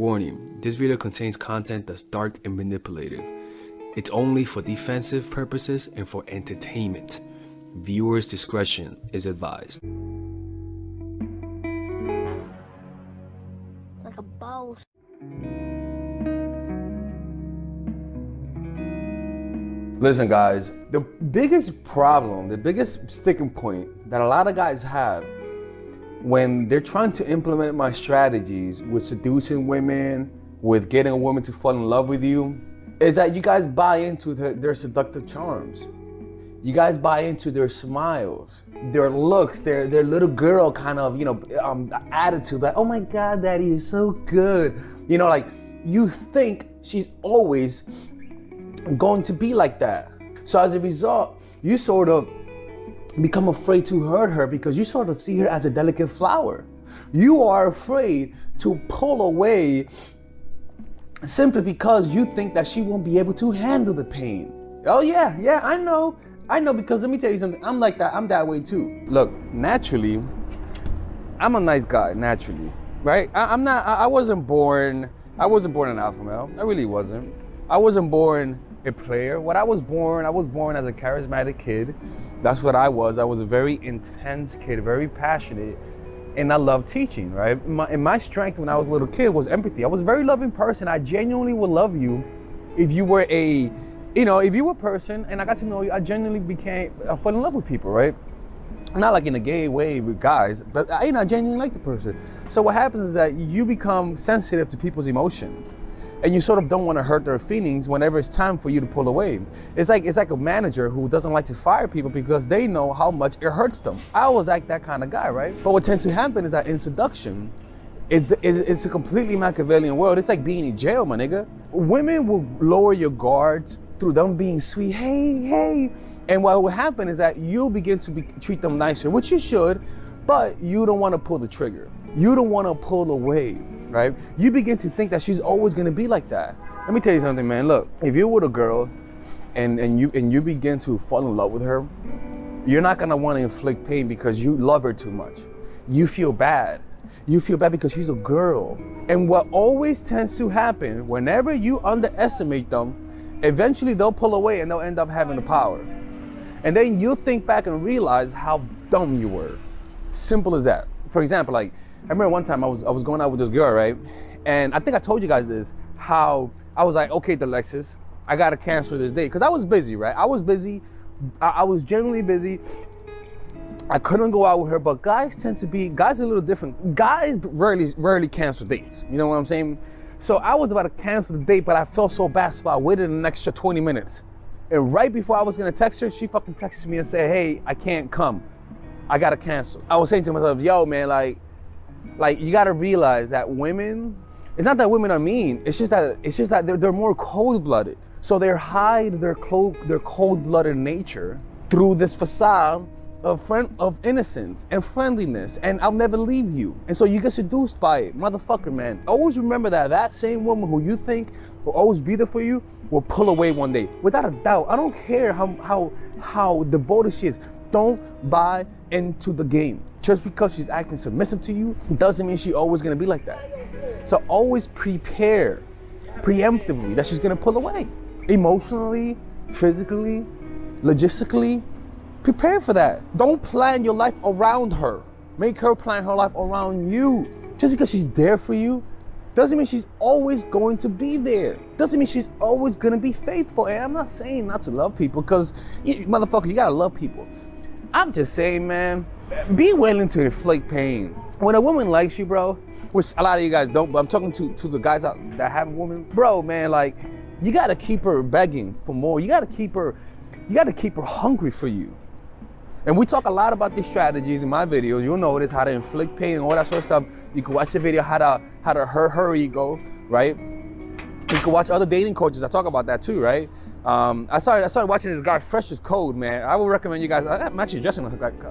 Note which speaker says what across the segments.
Speaker 1: Warning, this video contains content that's dark and manipulative. It's only for defensive purposes and for entertainment. Viewers' discretion is advised.
Speaker 2: Like a ball.
Speaker 3: Listen guys, the biggest problem, the biggest sticking point that a lot of guys have when they're trying to implement my strategies with seducing women, with getting a woman to fall in love with you, is that you guys buy into their seductive charms. You guys buy into their smiles, their looks, their little girl kind of, attitude, like, oh my God, daddy, you're so good. Like you think she's always going to be like that. So as a result, you sort of become afraid to hurt her because you sort of see her as a delicate flower. You are afraid to pull away simply because you think that she won't be able to handle the pain. Oh yeah, I know, because let me tell you something, I'm like that, I'm that way too. Look, naturally, I'm a nice guy, naturally, right? I wasn't born an alpha male, I really wasn't. I wasn't born a player. I was born as a charismatic kid. That's what I was. I was a very intense kid, very passionate, and I loved teaching, right? My strength when I was a little kid was empathy. I was a very loving person. I genuinely would love you if you were if you were a person and I got to know you, I genuinely I fell in love with people, right? Not like in a gay way with guys, but I genuinely like the person. So what happens is that you become sensitive to people's emotion. And you sort of don't want to hurt their feelings whenever it's time for you to pull away. It's like a manager who doesn't like to fire people because they know how much it hurts them. I was like that kind of guy, right? But what tends to happen is that in seduction, it's a completely Machiavellian world. It's like being in jail, my nigga. Women will lower your guards through them being sweet, hey. And what will happen is that you'll begin to treat them nicer, which you should, but you don't want to pull the trigger. You don't want to pull away. Right? You begin to think that she's always gonna be like that. Let me tell you something, man. Look, if you're with a girl and you begin to fall in love with her, you're not gonna want to inflict pain because you love her too much. You feel bad. You feel bad because she's a girl. And what always tends to happen, whenever you underestimate them, eventually they'll pull away and they'll end up having the power. And then you'll think back and realize how dumb you were. Simple as that. For example, like, I remember one time I was going out with this girl, right? And I think I told you guys this, how I was like, okay, Delexis, I gotta cancel this date. Cause I was busy, right? I was busy, I was genuinely busy. I couldn't go out with her, but guys are a little different. Guys rarely cancel dates, you know what I'm saying? So I was about to cancel the date, but I felt so bad, so I waited an extra 20 minutes. And right before I was gonna text her, she fucking texted me and said, hey, I can't come, I gotta cancel. I was saying to myself, yo man, like you gotta realize that women, it's not that women are mean, it's just that they're more cold-blooded. So they hide their cold-blooded nature through this facade of innocence and friendliness, and I'll never leave you. And so you get seduced by it, motherfucker, man. Always remember that same woman who you think will always be there for you will pull away one day, without a doubt. I don't care how devoted she is. Don't buy into the game. Just because she's acting submissive to you doesn't mean she's always gonna be like that. So always prepare preemptively that she's gonna pull away. Emotionally, physically, logistically, prepare for that. Don't plan your life around her. Make her plan her life around you. Just because she's there for you doesn't mean she's always going to be there. Doesn't mean she's always gonna be faithful. And I'm not saying not to love people, because motherfucker, you gotta love people. I'm just saying, man, be willing to inflict pain. When a woman likes you, bro, which a lot of you guys don't, but I'm talking to the guys out that have a woman, bro, man, like, you gotta keep her begging for more. You gotta keep her hungry for you. And we talk a lot about these strategies in my videos. You'll notice how to inflict pain and all that sort of stuff. You can watch the video how to hurt her ego, right? You can watch other dating coaches that talk about that too, right? I started watching this guy, Fresh is Code, man. I would recommend you guys, I'm actually dressing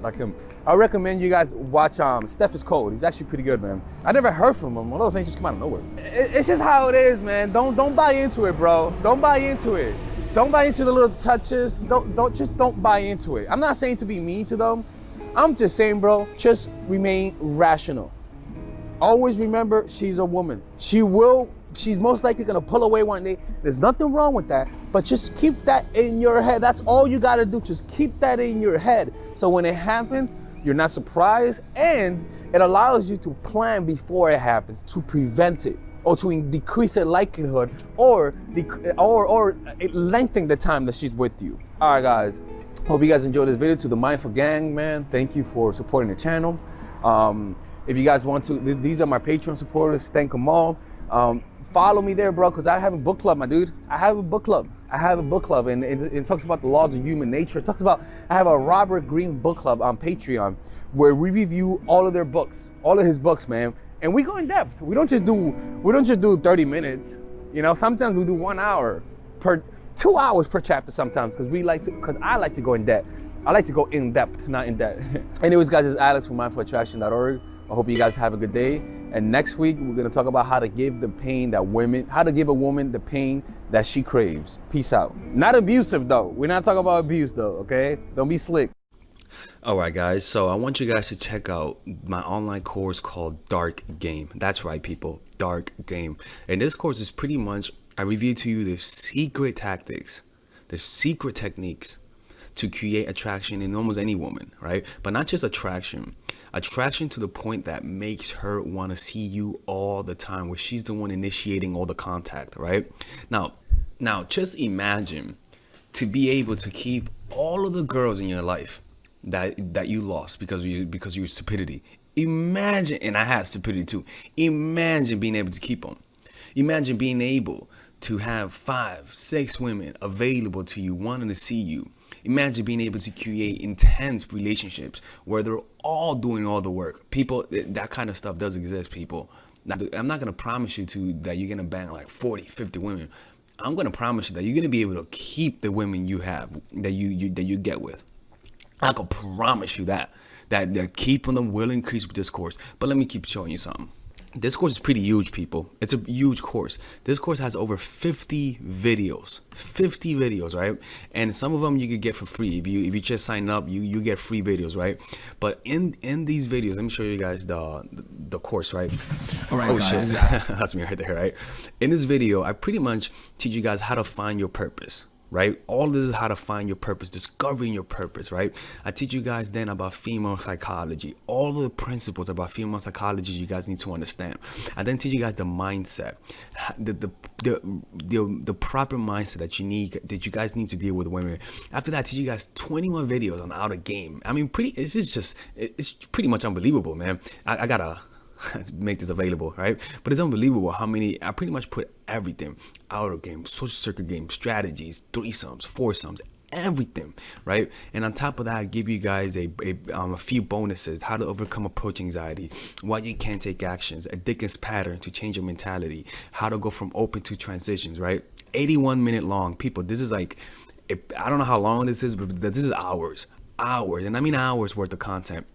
Speaker 3: like him. I recommend you guys watch Steph is Code. He's actually pretty good, man. I never heard from him. All those things just come out of nowhere. It's just how it is, man. Don't buy into it, bro. Don't buy into it. Don't buy into the little touches. Don't buy into it. I'm not saying to be mean to them. I'm just saying, bro, just remain rational. always remember, she's a woman. She's most likely gonna pull away one day. There's nothing wrong with that, but just keep that in your head. That's all you gotta do. Just keep that in your head. So when it happens, you're not surprised, and it allows you to plan before it happens, to prevent it, or to decrease the likelihood, or lengthen the time that she's with you. All right, guys. Hope you guys enjoyed this video. To the Mindful Gang, man, thank you for supporting the channel. If you guys want to, these are my Patreon supporters. Thank them all. Follow me there, bro, because I have a book club, my dude. I have a book club, and it talks about the laws of human nature. It talks about, I have a Robert Greene book club on Patreon where we review all of their books, all of his books, man. And we go in depth. We don't just do 30 minutes. You know, sometimes we do 1 hour 2 hours per chapter sometimes, because I like to go in depth. I like to go in depth, not in debt. Anyways, guys, it's Alex from mindfulattraction.org. I hope you guys have a good day. And next week, we're gonna talk about how to give a woman the pain that she craves. Peace out. Not abusive though. We're not talking about abuse though, okay? Don't be slick.
Speaker 1: All right, guys. So I want you guys to check out my online course called Dark Game. That's right, people. Dark Game. And this course is pretty much, I review to you the secret tactics, the secret techniques to create attraction in almost any woman, right? But not just attraction to the point that makes her want to see you all the time, where she's the one initiating all the contact, right? Now just imagine to be able to keep all of the girls in your life that you lost because of your stupidity. Imagine, and I had stupidity too. Imagine being able to keep them. Imagine being able to have 5, 6 women available to you, wanting to see you. Imagine being able to create intense relationships where they're all doing all the work. People, that kind of stuff does exist, people. Now, I'm not going to promise you that you're going to bang like 40, 50 women. I'm going to promise you that you're going to be able to keep the women you have, that you get with. I can promise you that keeping them will increase with this course. But let me keep showing you something. This course is pretty huge, people. It's a huge course. This course has over 50 videos, right? And some of them you could get for free. If you just sign up, you get free videos, right? But in these videos, let me show you guys the course, right? All right, guys. That's me right there, right? In this video, I pretty much teach you guys how to find your purpose. Right? All of this is how to find your purpose, discovering your purpose, right? I teach you guys then about female psychology, all of the principles about female psychology you guys need to understand. I then teach you guys the mindset, the proper mindset that you guys need to deal with women. After that, I teach you guys 21 videos on how to game. I mean, it's pretty much unbelievable, man. I gotta make this available, right? But it's unbelievable how many, I pretty much put everything: outer game, social circuit game, strategies, threesomes, foursomes, everything, right? And on top of that, I give you guys a few bonuses: how to overcome approach anxiety, why you can't take actions, a Dickens pattern to change your mentality, how to go from open to transitions, right? 81 minute long, people. This is like, I don't know how long this is, but this is hours, and I mean hours worth of content.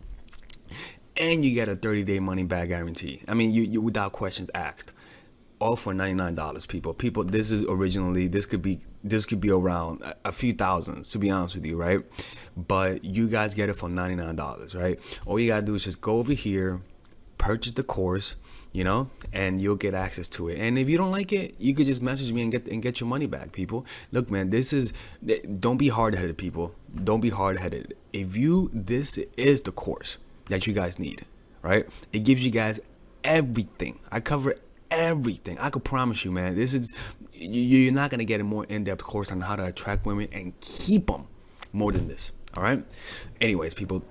Speaker 1: And you get a 30-day money back guarantee. I mean, you without questions asked. All for $99, people. This could be around a few thousands, to be honest with you, right? But you guys get it for $99, right? All you gotta do is just go over here, purchase the course, you know, and you'll get access to it. And if you don't like it, you could just message me and get your money back, people. Look, man, don't be hard-headed, people. Don't be hard-headed. This is the course that you guys need, right? It gives you guys everything. I cover everything. I could promise you, man, you're not gonna get a more in-depth course on how to attract women and keep them more than this. All right. Anyways, people,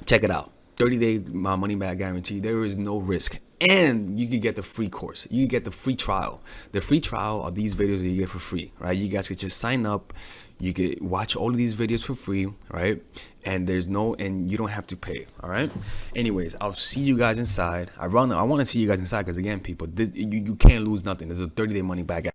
Speaker 1: check it out. 30-day money back guarantee. There is no risk, and you can get the free course. You can get the free trial. The free trial are these videos that you get for free, right? You guys could just sign up. You could watch all of these videos for free, right? And you don't have to pay. All right. Anyways, I'll see you guys inside. I want to see you guys inside because, again, people, you can't lose nothing. There's a 30-day money back.